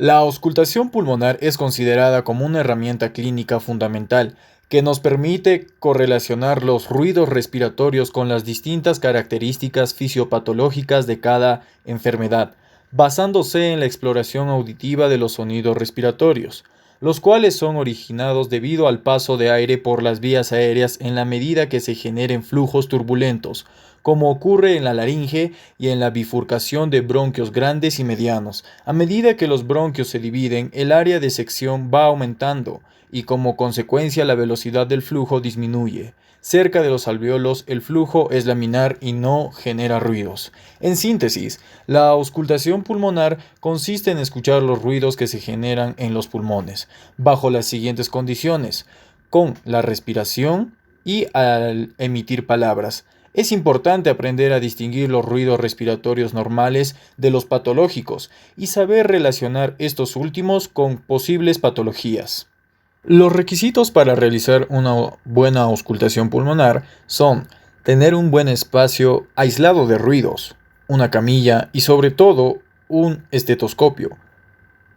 La auscultación pulmonar es considerada como una herramienta clínica fundamental que nos permite correlacionar los ruidos respiratorios con las distintas características fisiopatológicas de cada enfermedad, basándose en la exploración auditiva de los sonidos respiratorios, los cuales son originados debido al paso de aire por las vías aéreas en la medida que se generen flujos turbulentos, como ocurre en la laringe y en la bifurcación de bronquios grandes y medianos. A medida que los bronquios se dividen, el área de sección va aumentando y como consecuencia la velocidad del flujo disminuye. Cerca de los alvéolos el flujo es laminar y no genera ruidos. En síntesis, la auscultación pulmonar consiste en escuchar los ruidos que se generan en los pulmones, bajo las siguientes condiciones, con la respiración y al emitir palabras. Es importante aprender a distinguir los ruidos respiratorios normales de los patológicos y saber relacionar estos últimos con posibles patologías. Los requisitos para realizar una buena auscultación pulmonar son tener un buen espacio aislado de ruidos, una camilla y sobre todo un estetoscopio,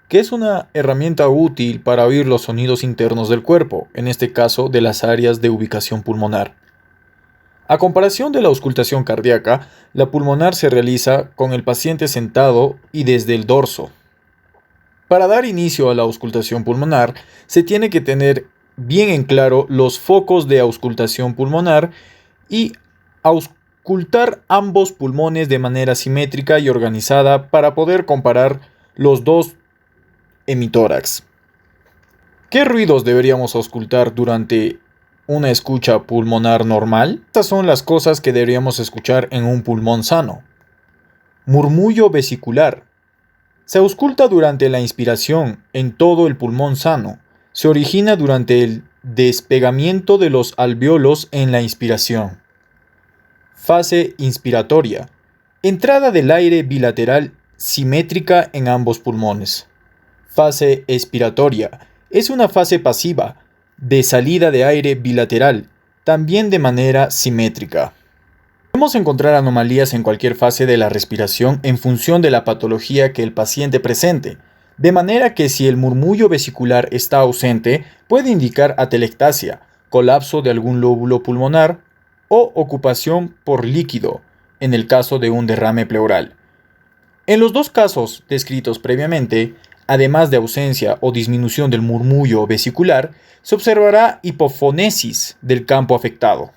que es una herramienta útil para oír los sonidos internos del cuerpo, en este caso de las áreas de ubicación pulmonar. A comparación de la auscultación cardíaca, la pulmonar se realiza con el paciente sentado y desde el dorso. Para dar inicio a la auscultación pulmonar, se tiene que tener bien en claro los focos de auscultación pulmonar y auscultar ambos pulmones de manera simétrica y organizada para poder comparar los dos hemitórax. ¿Qué ruidos deberíamos auscultar durante una escucha pulmonar normal? Estas son las cosas que deberíamos escuchar en un pulmón sano. Murmullo vesicular. Se ausculta durante la inspiración en todo el pulmón sano. Se origina durante el despegamiento de los alvéolos en la inspiración. Fase inspiratoria. Entrada del aire bilateral simétrica en ambos pulmones. Fase expiratoria. Es una fase pasiva, de salida de aire bilateral, también de manera simétrica. Podemos encontrar anomalías en cualquier fase de la respiración en función de la patología que el paciente presente, de manera que si el murmullo vesicular está ausente, puede indicar atelectasia, colapso de algún lóbulo pulmonar o ocupación por líquido, en el caso de un derrame pleural. En los dos casos descritos previamente, además de ausencia o disminución del murmullo vesicular, se observará hipofonesis del campo afectado.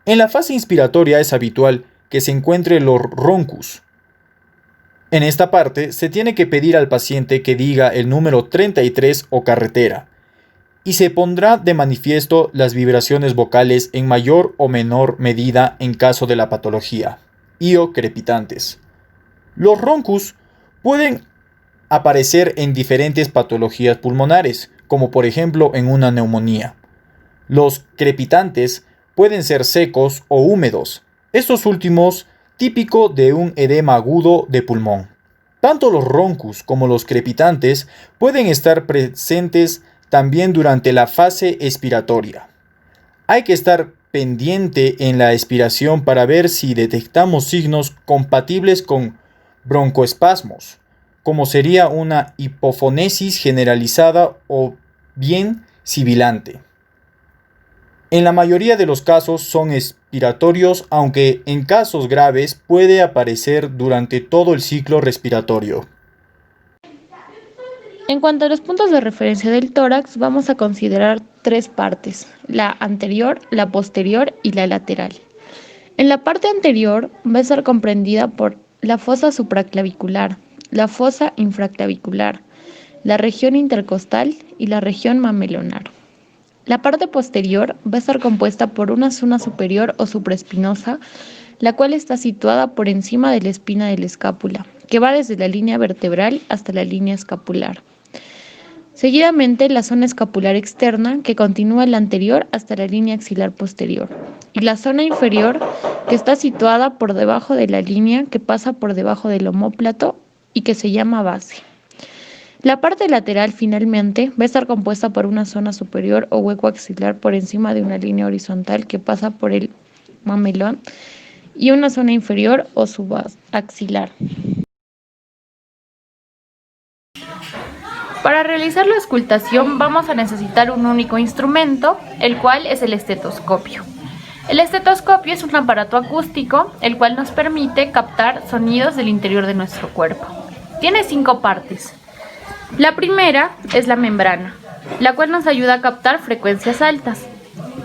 En la fase inspiratoria es habitual que se encuentre los roncus. En esta parte se tiene que pedir al paciente que diga el número 33 o carretera, y se pondrá de manifiesto las vibraciones vocales en mayor o menor medida en caso de la patología, y o crepitantes. Los roncus pueden aparecer en diferentes patologías pulmonares, como por ejemplo en una neumonía. Los crepitantes pueden ser secos o húmedos, estos últimos típico de un edema agudo de pulmón. Tanto los roncus como los crepitantes pueden estar presentes también durante la fase expiratoria. Hay que estar pendiente en la expiración para ver si detectamos signos compatibles con broncoespasmos, como sería una hipofonesis generalizada o bien sibilante. En la mayoría de los casos son expiratorios, aunque en casos graves puede aparecer durante todo el ciclo respiratorio. En cuanto a los puntos de referencia del tórax, vamos a considerar tres partes: la anterior, la posterior y la lateral. En la parte anterior va a estar comprendida por la fosa supraclavicular, la fosa infraclavicular, la región intercostal y la región mamelunar. La parte posterior va a estar compuesta por una zona superior o supraespinosa, la cual está situada por encima de la espina de la escápula, que va desde la línea vertebral hasta la línea escapular. Seguidamente, la zona escapular externa, que continúa la anterior hasta la línea axilar posterior, y la zona inferior, que está situada por debajo de la línea que pasa por debajo del omóplato y que se llama base. La parte lateral, finalmente, va a estar compuesta por una zona superior o hueco axilar por encima de una línea horizontal que pasa por el mamelón y una zona inferior o subaxilar. Para realizar la auscultación vamos a necesitar un único instrumento, el cual es el estetoscopio. El estetoscopio es un aparato acústico, el cual nos permite captar sonidos del interior de nuestro cuerpo. Tiene 5 partes. La primera es la membrana, la cual nos ayuda a captar frecuencias altas.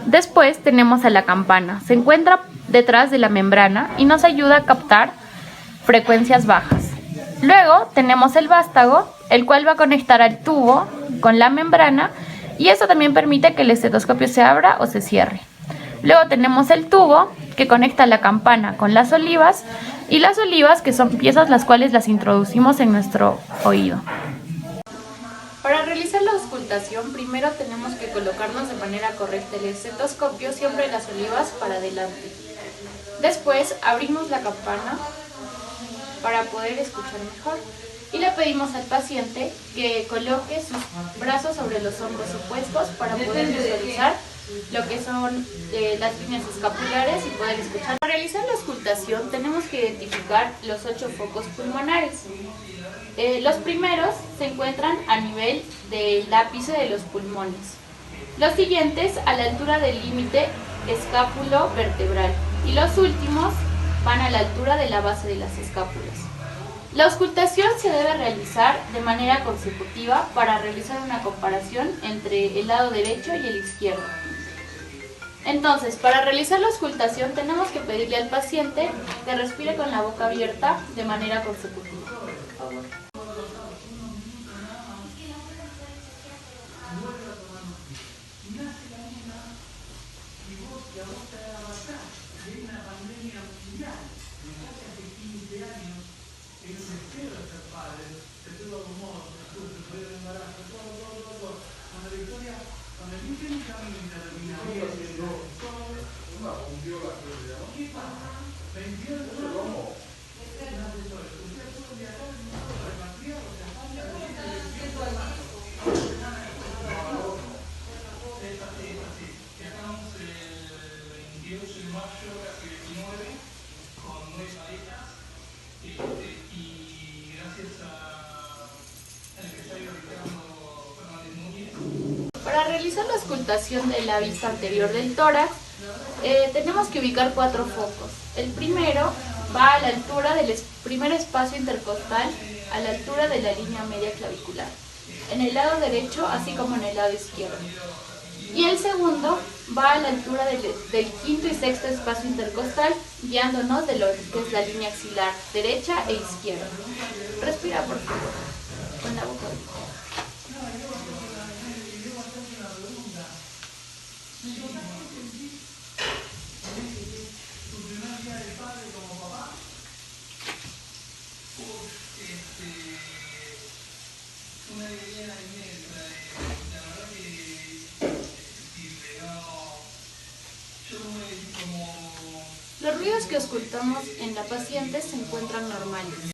Después tenemos a la campana, se encuentra detrás de la membrana y nos ayuda a captar frecuencias bajas. Luego tenemos el vástago, el cual va a conectar al tubo con la membrana y eso también permite que el estetoscopio se abra o se cierre. Luego tenemos el tubo que conecta la campana con las olivas y las olivas que son piezas las cuales las introducimos en nuestro oído. Para realizar la auscultación primero tenemos que colocarnos de manera correcta el estetoscopio siempre las olivas para adelante. Después abrimos la campana para poder escuchar mejor y le pedimos al paciente que coloque sus brazos sobre los hombros opuestos para poder visualizar lo que son las líneas escapulares y poder escuchar. Para realizar la auscultación tenemos que identificar los 8 focos pulmonares. Los primeros se encuentran a nivel del ápice de los pulmones. Los siguientes a la altura del límite escápulo-vertebral y los últimos van a la altura de la base de las escápulas. La auscultación se debe realizar de manera consecutiva para realizar una comparación entre el lado derecho y el izquierdo. Entonces, para realizar la auscultación tenemos que pedirle al paciente que respire con la boca abierta de manera consecutiva. Por favor. Para realizar la auscultación de la vista anterior del tórax, tenemos que ubicar 4 focos. El primero va a la altura del primer espacio intercostal, a la altura de la línea media clavicular, en el lado derecho así como en el lado izquierdo. Y el segundo va a la altura del quinto y sexto espacio intercostal, guiándonos de lo que es la línea axilar derecha e izquierda. Respira por favor, con la boca abierta. Los ruidos que auscultamos en la paciente se encuentran normales.